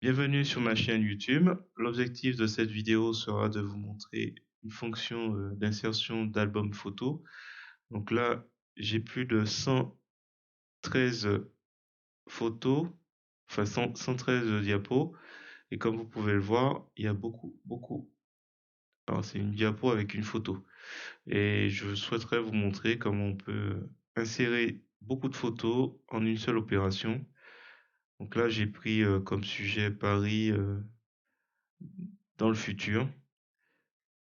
Bienvenue sur ma chaîne YouTube. L'objectif de cette vidéo sera de vous montrer une fonction d'insertion d'album photo. Donc là, j'ai plus de 113 photos, enfin 113 diapos. Et comme vous pouvez le voir, il y a beaucoup. Alors c'est une diapo avec une photo. Et je souhaiterais vous montrer comment on peut insérer beaucoup de photos en une seule opération. Donc là, j'ai pris comme sujet Paris dans le futur.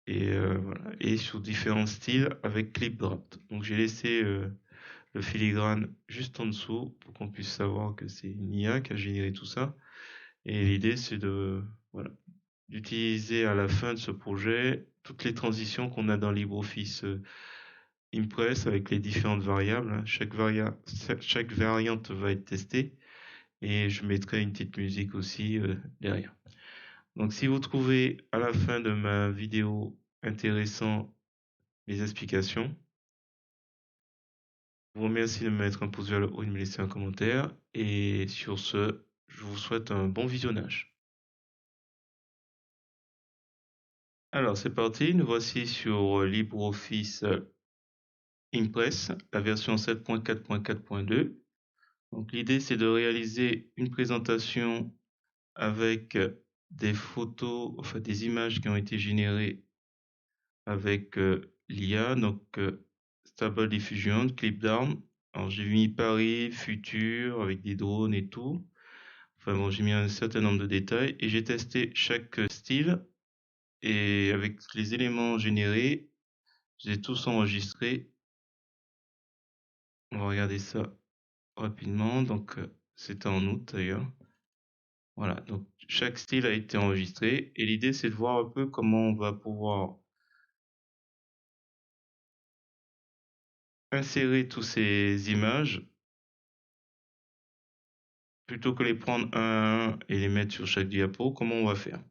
Et voilà, et sur différents styles avec clip drop. Donc j'ai laissé le filigrane juste en dessous pour qu'on puisse savoir que c'est une IA qui a généré tout ça. Et l'idée c'est de voilà, d'utiliser à la fin de ce projet toutes les transitions qu'on a dans LibreOffice Impress avec les différentes variables, hein. Chaque variante va être testée et je mettrai une petite musique aussi derrière. Donc si vous trouvez à la fin de ma vidéo intéressant les explications, je vous remercie de me mettre un pouce vers le haut et de me laisser un commentaire. Et sur ce, je vous souhaite un bon visionnage. Alors c'est parti, nous voici sur LibreOffice Impress, la version 7.4.4.2. Donc l'idée c'est de réaliser une présentation avec des photos, enfin des images qui ont été générées avec l'IA, donc Stable Diffusion, Clip Down. Alors j'ai mis Paris, futur, avec des drones et tout. Enfin bon, j'ai mis un certain nombre de détails et j'ai testé chaque style et avec les éléments générés, j'ai tous enregistré. On va regarder ça rapidement. Donc c'était en août d'ailleurs. Voilà, donc chaque style a été enregistré et l'idée c'est de voir un peu comment on va pouvoir insérer toutes ces images plutôt que les prendre un à un et les mettre sur chaque diapo. Comment on va faire?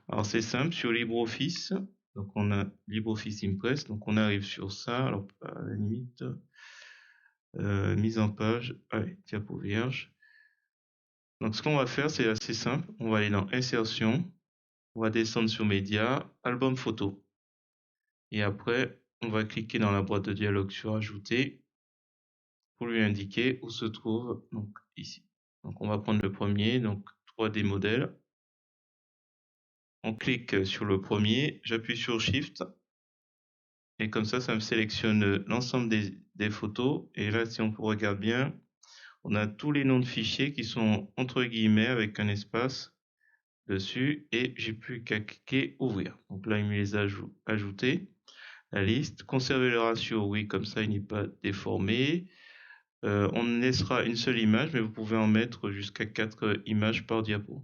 Alors c'est simple, sur LibreOffice, donc on a LibreOffice Impress, donc on arrive sur ça, alors à la limite, mise en page, allez, diapo vierge. Donc ce qu'on va faire, c'est assez simple, on va aller dans Insertion, on va descendre sur Média, Album photo. Et après, on va cliquer dans la boîte de dialogue sur Ajouter pour lui indiquer où se trouve, donc ici. Donc on va prendre le premier, donc 3D modèle. On clique sur le premier, j'appuie sur Shift et comme ça me sélectionne l'ensemble des photos. Et là, si on regarde bien, on a tous les noms de fichiers qui sont entre guillemets avec un espace dessus et j'ai plus qu'à cliquer ouvrir. Donc là, il me les a ajoutés, la liste. Conserver le ratio, oui, comme ça, il n'est pas déformé. On laissera une seule image, mais vous pouvez en mettre jusqu'à 4 images par diapo.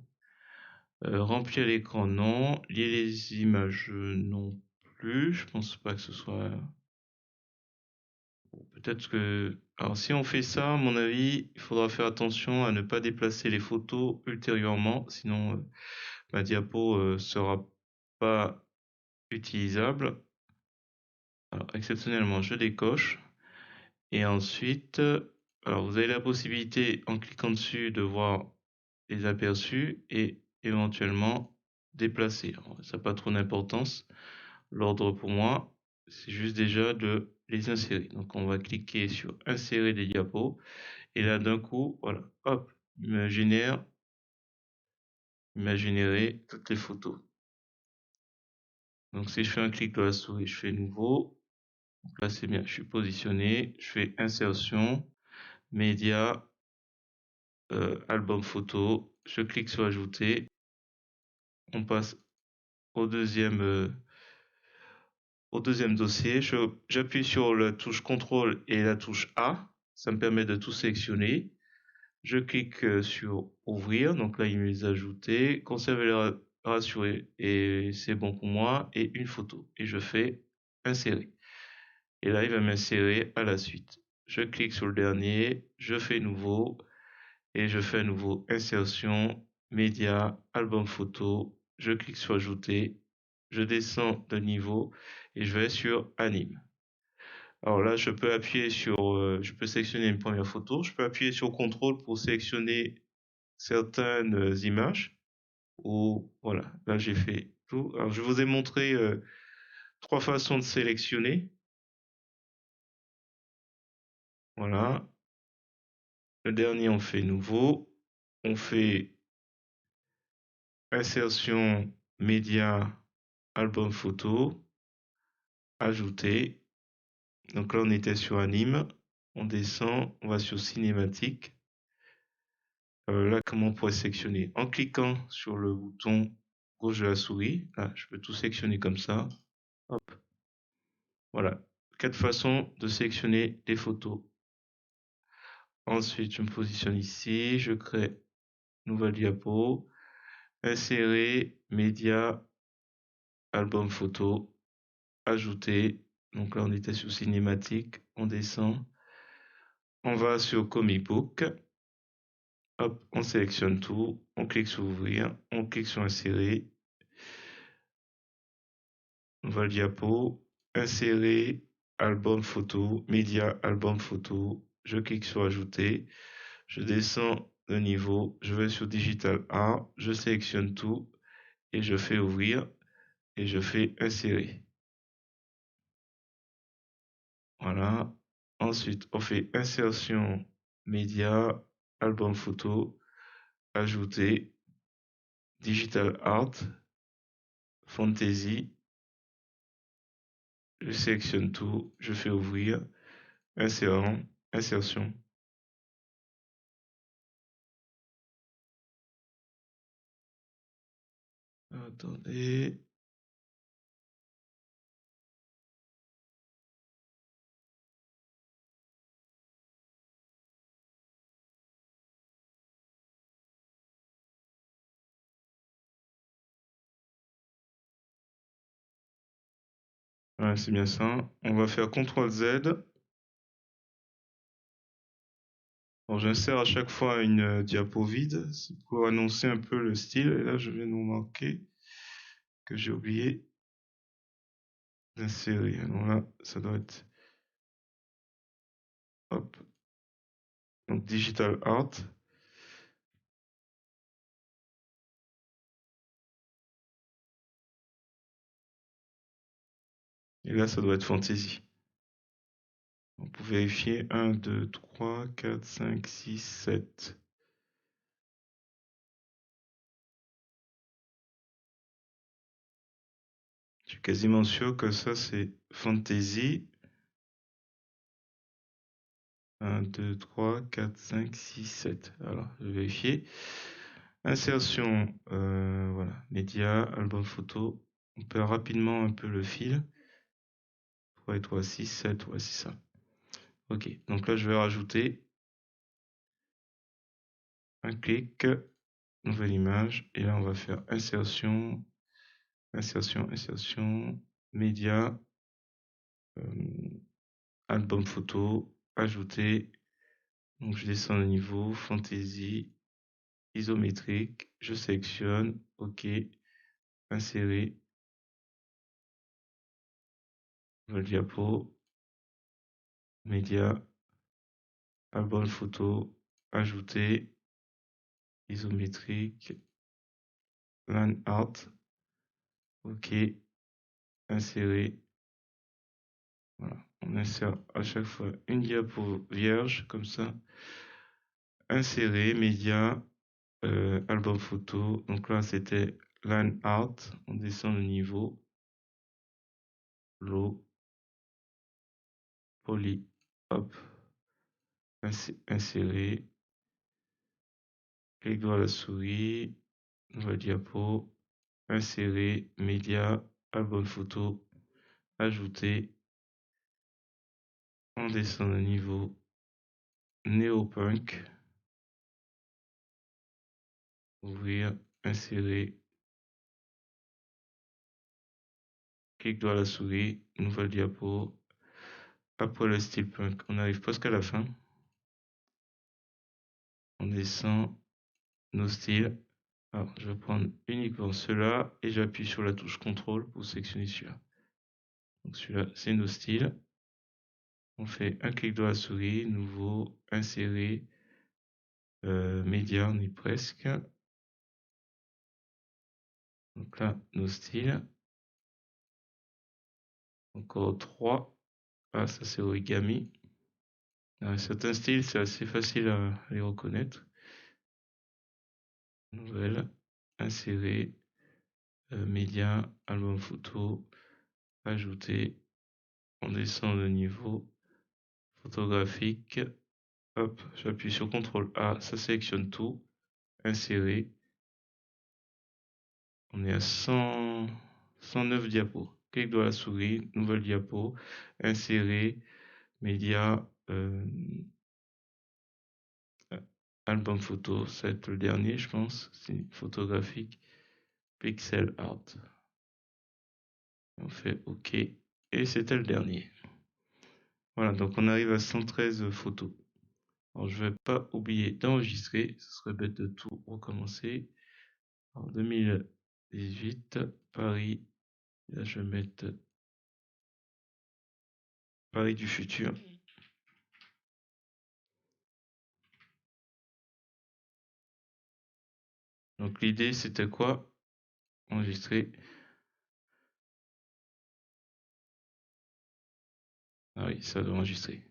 Remplir l'écran, non. Lier les images, non plus. Je pense pas que ce soit... Peut-être que... Alors si on fait ça, à mon avis, il faudra faire attention à ne pas déplacer les photos ultérieurement, sinon ma diapo sera pas utilisable. Alors exceptionnellement, je décoche. Et ensuite, alors vous avez la possibilité, en cliquant dessus, de voir les aperçus et éventuellement déplacer. Alors, ça n'a pas trop d'importance. L'ordre pour moi, c'est juste déjà de les insérer. Donc on va cliquer sur insérer des diapos et là d'un coup, voilà, hop, il m'a généré toutes les photos. Donc si je fais un clic de la souris, je fais nouveau. Donc là c'est bien, je suis positionné, je fais insertion, média, album photo, je clique sur ajouter. On passe au deuxième dossier. J'appuie sur la touche CTRL et la touche A. Ça me permet de tout sélectionner. Je clique sur ouvrir. Donc là, il me les a ajoutés. Conserver le ratio et c'est bon pour moi. Et une photo. Et je fais insérer. Et là, il va m'insérer à la suite. Je clique sur le dernier. Je fais nouveau. Et je fais à nouveau insertion, média, album photo. Je clique sur ajouter. Je descends de niveau et je vais sur anime. Alors là, je peux appuyer sur, je peux sélectionner une première photo. Je peux appuyer sur CTRL pour sélectionner certaines images. Voilà, là j'ai fait tout. Alors je vous ai montré 3 façons de sélectionner. Voilà. Le dernier, on fait nouveau. On fait insertion, média, album photo, ajouter. Donc là, on était sur anime. On descend, on va sur cinématique. Là, comment on pourrait sélectionner? En cliquant sur le bouton gauche de la souris. Là, je peux tout sélectionner comme ça. Hop. Voilà. 4 façons de sélectionner les photos. Ensuite, je me positionne ici. Je crée nouvelle diapo. Insérer, média, album photo, ajouter. Donc là, on était sur cinématique. On descend. On va sur comic book. Hop, on sélectionne tout. On clique sur ouvrir. On clique sur insérer. Nouvelle diapo. Insérer, album photo, média, album photo. Je clique sur ajouter. Je descends de niveau. Je vais sur digital art. Je sélectionne tout. Et je fais ouvrir. Et je fais insérer. Voilà. Ensuite, on fait insertion, média, album photo, ajouter, digital art, fantasy. Je sélectionne tout, je fais ouvrir, insertion. Attendez. Ouais, c'est bien ça. On va faire CTRL Z. Alors, j'insère à chaque fois une diapo vide. C'est pour annoncer un peu le style. Et là, je viens de vous marquer que j'ai oublié d'insérer. Alors là, ça doit être... Hop. Donc, digital art. Et là, ça doit être fantasy. On peut vérifier 1, 2, 3, 4, 5, 6, 7. Je suis quasiment sûr que ça c'est fantasy. 1, 2, 3, 4, 5, 6, 7. Alors, je vais vérifier. Insertion, voilà, média, album photo. On perd rapidement un peu le fil. 3 et 3, 6, 7, ouais, c'est ça. Ok, donc là je vais rajouter un clic, nouvelle image, et là on va faire insertion, média, album photo, ajouter. Donc je descends le niveau, fantasy, isométrique, je sélectionne, ok, insérer, nouvelle diapo, média, album photo, ajouter, isométrique, line art, ok, insérer. Voilà, on insère à chaque fois une diapo vierge, comme ça. Insérer, média, album photo. Donc là, c'était line art. On descend le niveau. Low, poly, hop, insérer. Clic droit à la souris. Nouvelle diapo. Insérer, média, album photo. Ajouter. On descend le niveau. Néopunk. Ouvrir, insérer. Clic droit à la souris. Nouvelle diapo. Après le style punk, on arrive presque à la fin. On descend nos styles. Alors, je vais prendre uniquement ceux-là et j'appuie sur la touche CTRL pour sélectionner celui-là. Donc celui-là, c'est nos styles. On fait un clic droit à la souris, nouveau, insérer, média, on est presque. Donc là, nos styles. Encore 3. Ah, ça c'est origami. Certains styles, c'est assez facile à les reconnaître. Nouvelle, insérer, média, album photo, ajouter. On descend de niveau. Photographique. Hop, j'appuie sur CTRL A, ça sélectionne tout. Insérer. On est à 109 diapos. Clic droit à la souris, nouvelle diapo, insérer, média, album photo, ça va être le dernier, je pense. C'est photographique, pixel art. On fait OK. Et c'était le dernier. Voilà, donc on arrive à 113 photos. Alors je vais pas oublier d'enregistrer, ce serait bête de tout recommencer. En 2018, Paris, là je vais mettre Paris du futur. Donc l'idée c'était quoi? Enregistrer. Ah oui, ça doit enregistrer.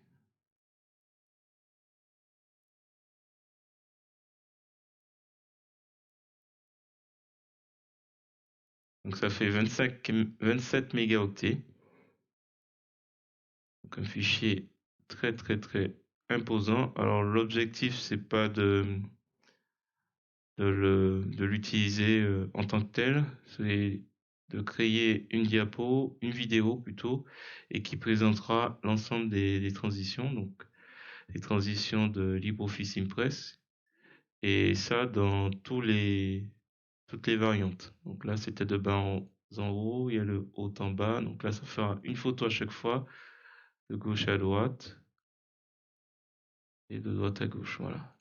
Donc ça fait 27 mégaoctets. Donc un fichier très imposant. Alors l'objectif c'est pas de l'utiliser en tant que tel, c'est de créer une diapo, une vidéo plutôt, et qui présentera l'ensemble des transitions, donc les transitions de LibreOffice Impress, et ça dans toutes les variantes. Donc là c'était de bas en haut, il y a le haut en bas, donc là ça fera une photo à chaque fois, de gauche à droite, et de droite à gauche, voilà.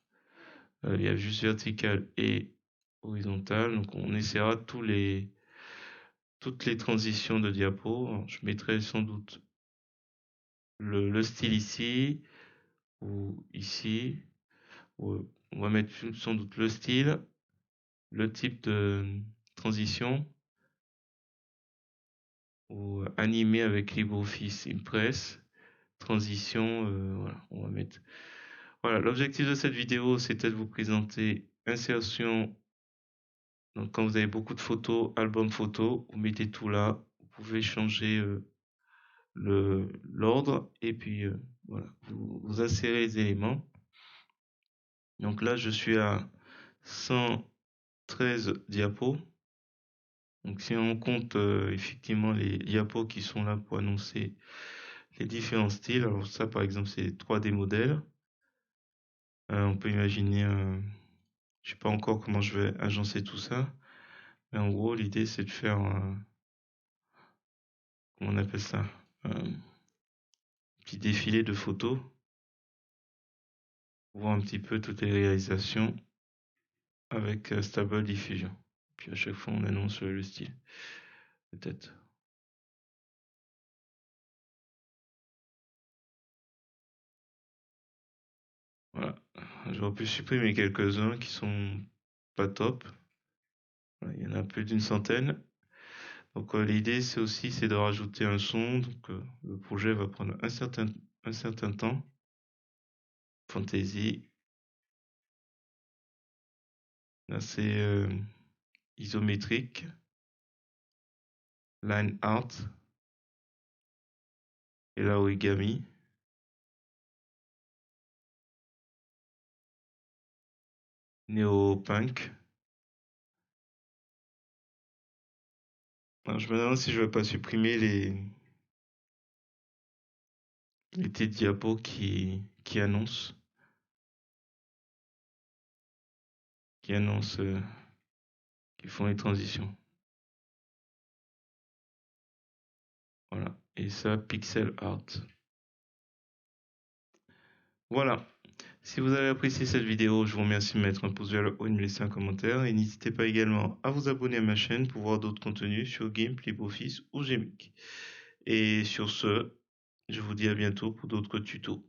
Il y a juste vertical et horizontal, donc on essaiera toutes les transitions de diapo. Alors, je mettrai sans doute le style ici ou ici. On va mettre sans doute le style, le type de transition ou animé avec LibreOffice Impress. Transition, voilà, on va mettre. Voilà, l'objectif de cette vidéo, c'était de vous présenter insertion. Donc quand vous avez beaucoup de photos, album photo, vous mettez tout là. Vous pouvez changer l'ordre et puis voilà, vous insérez les éléments. Donc là, je suis à 113 diapos. Donc si on compte effectivement les diapos qui sont là pour annoncer les différents styles. Alors ça, par exemple, c'est 3D modèles. On peut imaginer, je sais pas encore comment je vais agencer tout ça, mais en gros, l'idée c'est de faire, comment on appelle ça, un petit défilé de photos, pour voir un petit peu toutes les réalisations avec Stable Diffusion. Puis à chaque fois, on annonce le style, peut-être. Voilà. J'aurais pu supprimer quelques-uns qui sont pas top. Voilà, il y en a plus d'une centaine. Donc l'idée c'est aussi de rajouter un son. Donc le projet va prendre un certain temps. Fantasy. Là c'est isométrique. Line art. Et là origami. Néo-punk. Alors, je me demande si je vais pas supprimer les petites diapos qui annoncent. Qui font les transitions. Voilà. Et ça, pixel art. Voilà. Si vous avez apprécié cette vidéo, je vous remercie de mettre un pouce vers le haut et de me laisser un commentaire. Et n'hésitez pas également à vous abonner à ma chaîne pour voir d'autres contenus sur GIMP, LibreOffice ou Gmix. Et sur ce, je vous dis à bientôt pour d'autres tutos.